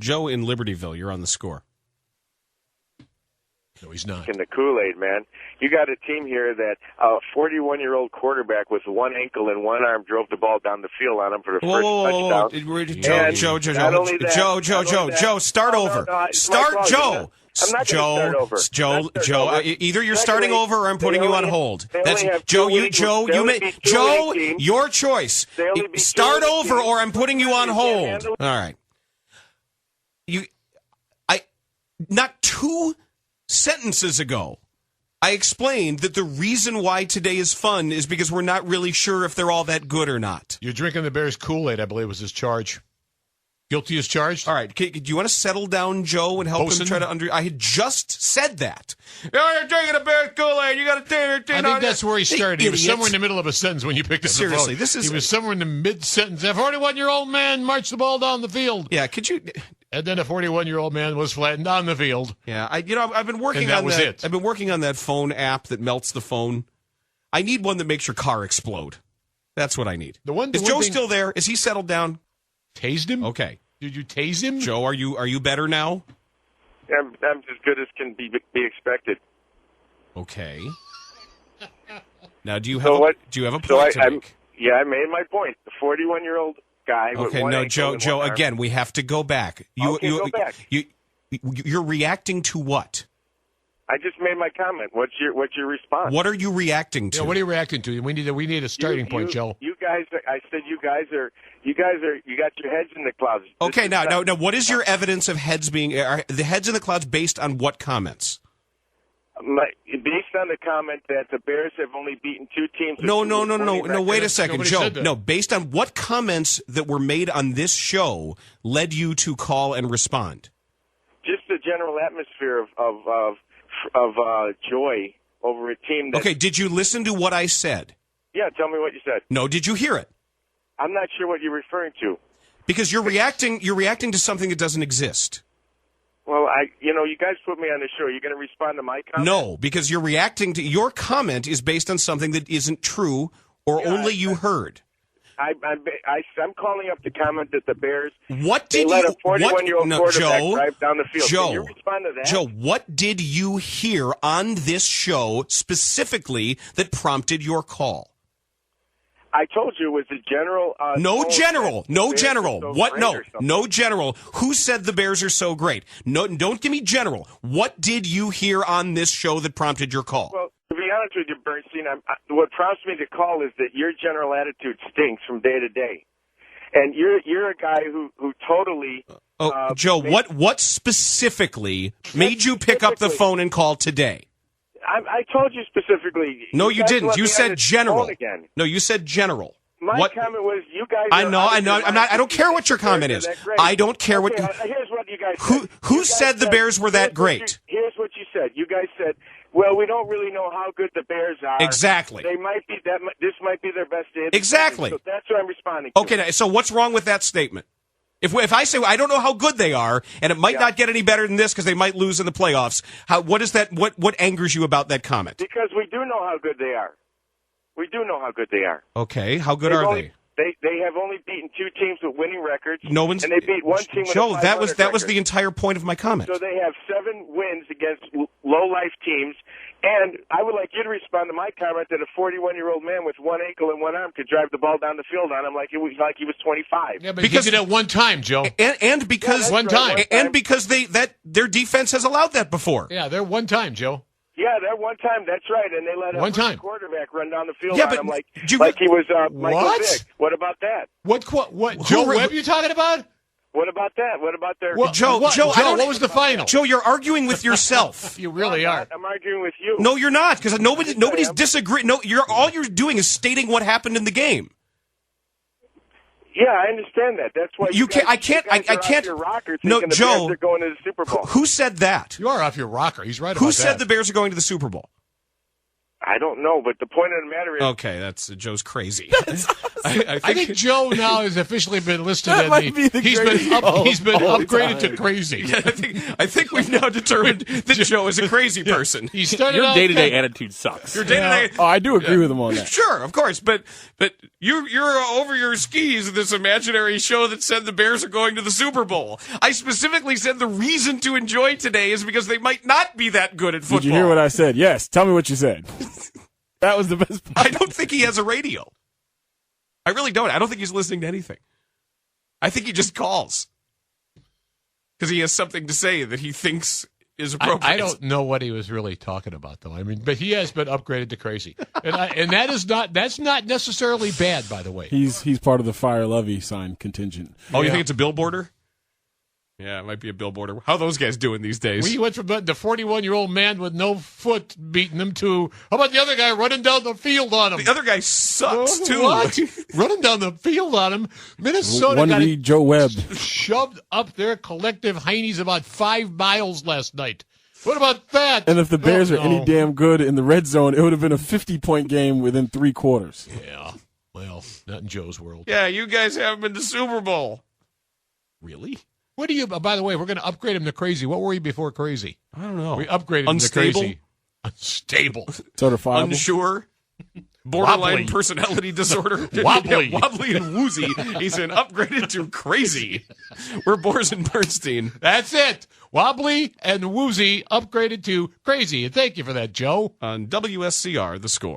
Joe in Libertyville, you're on the score. No, he's not. In the Kool-Aid, man. You got a team here that a 41-year-old quarterback with one ankle and one arm drove the ball down the field on him for the first touchdown. Joe, start over. Start, Joe. I'm not going to start over. Joe, either you're starting over or I'm putting you on hold. That's Joe. Your choice. Start over or I'm putting you on hold. All right. Not 2 sentences ago, I explained that the reason why today is fun is because we're not really sure if they're all that good or not. You're drinking the Bears Kool-Aid, I believe was his charge. Guilty as charged? All right. Do you want to settle down, Joe, and help him try to I had just said that. You're drinking a Bears Kool-Aid. You got to turn it. I think that's where he started. He was somewhere in the middle of a sentence when you picked up the phone. Seriously, he was somewhere in the mid-sentence. A 41-year-old man marched the ball down the field. Yeah, could you... And then a 41-year-old man was flattened on the field. Yeah, I've been working on that. I've been working on that phone app that melts the phone. I need one that makes your car explode. That's what I need. Is Joe still there? Is he settled down? Tased him? Okay. Did you tase him? Joe, are you better now? I'm as good as can be expected. Okay. Now, do you have a point to make? Yeah, I made my point. The 41-year-old guy. Okay, no, Joe. Again, we have to go back. Go back. You're reacting to what? I just made my comment. What's your response? What are you reacting to? Yeah, what are you reacting to? We need a starting point, Joe. You guys. I said you guys are. You got your heads in the clouds. Okay, now, what is your evidence of heads being are the heads in the clouds based on what comments? Based on the comment that the Bears have only beaten 2 teams. No. Wait a second, Joe. No, based on what comments that were made on this show led you to call and respond? Just the general atmosphere of joy over a team. Okay, did you listen to what I said? Yeah, tell me what you said. No, did you hear it? I'm not sure what you're referring to. Because you're reacting to something that doesn't exist. Well, you guys put me on the show. You're going to respond to my comment? No, because you're reacting to your comment is based on something that isn't true or only you heard. I'm calling up the comment that the Bears let a 41-year-old quarterback drive down the field. Joe, Can you respond to that? Joe, what did you hear on this show specifically that prompted your call? I told you it was the general. No general. What? No general. Who said the Bears are so great? No, don't give me general. What did you hear on this show that prompted your call? Well, to be honest with you, Bernstein, what prompts me to call is that your general attitude stinks from day to day, and you're a guy who totally. Joe, what specifically made you pick up the phone and call today? I told you specifically. No, you didn't. You said general. No, you said general. My comment was you guys. I know. I don't care what your comment is. I don't care what. Here's what you guys said. Who said the Bears were that great? Here's what you said. You guys said, "Well, we don't really know how good the Bears are." Exactly. They might be that. This might be their best day. Exactly. So that's what I'm responding to. Okay. So what's wrong with that statement? If I say I don't know how good they are, and it might not get any better than this because they might lose in the playoffs, what is that? What angers you about that comment? Because we do know how good they are. We do know how good they are. Okay, how good are they? They have only beaten 2 teams with winning records. And they beat 1 team with Joe, a 500 that was record. the entire point of my comment. So they have 7 wins against low-life teams. And I would like you to respond to my comment that a 41-year-old man with 1 ankle and 1 arm could drive the ball down the field on him like he was 25. Yeah, but because he did it one time, Joe. And because because their defense has allowed that before. Yeah, they're one time, Joe. Yeah, that one time, that's right, and they let a quarterback run down the field on him like he was Michael Vick. What about that? What Joe Webb you talking about? What about that? What about their... Joe, what was the final? Joe, you're arguing with yourself. You really are. I'm arguing with you. No, you're not, because nobody's disagreeing. No, all you're doing is stating what happened in the game. Yeah, I understand that. That's why I can't. Off your rocker no, the Joe. Bears are going to the Super Bowl. Who said that? You are off your rocker. He's right. Who said the Bears are going to the Super Bowl? I don't know, but the point of the matter is... Okay, that's Joe's crazy. I think Joe now has officially been listed as he's been upgraded to crazy. Yeah, I think we've now determined that Joe is a crazy person. He started Your day-to-day attitude sucks. Your day-to-day... Oh, I do agree with him on that. Sure, of course, but you're over your skis in this imaginary show that said the Bears are going to the Super Bowl. I specifically said the reason to enjoy today is because they might not be that good at football. Did you hear what I said? Yes. Tell me what you said. That was the best part. I don't think he has a radio. I really don't. I don't think he's listening to anything. I think he just calls because he has something to say that he thinks is appropriate. I don't know what he was really talking about, though. I mean, but he has been upgraded to crazy, and that's not necessarily bad, by the way. He's part of the Fire Levy sign contingent. Oh, you think it's a billboarder? Yeah, it might be a billboarder. How are those guys doing these days? We went from the 41-year-old man with no foot beating him to, how about the other guy running down the field on him? The other guy sucks, too. What? Running down the field on him. Minnesota got Joe Webb shoved up their collective heinies about 5 miles last night. What about that? And if the Bears are any damn good in the red zone, it would have been a 50-point game within 3 quarters. Yeah. Well, not in Joe's world. Yeah, you guys haven't been to Super Bowl. Really? What do you? By the way, we're going to upgrade him to crazy. What were you before crazy? I don't know. We upgraded him to crazy. Unstable. Certifiable. Unsure. Borderline personality disorder. Wobbly. Yeah, wobbly and woozy. He's been upgraded to crazy. We're Boers and Bernstein. That's it. Wobbly and woozy upgraded to crazy. And thank you for that, Joe. On WSCR, The Score.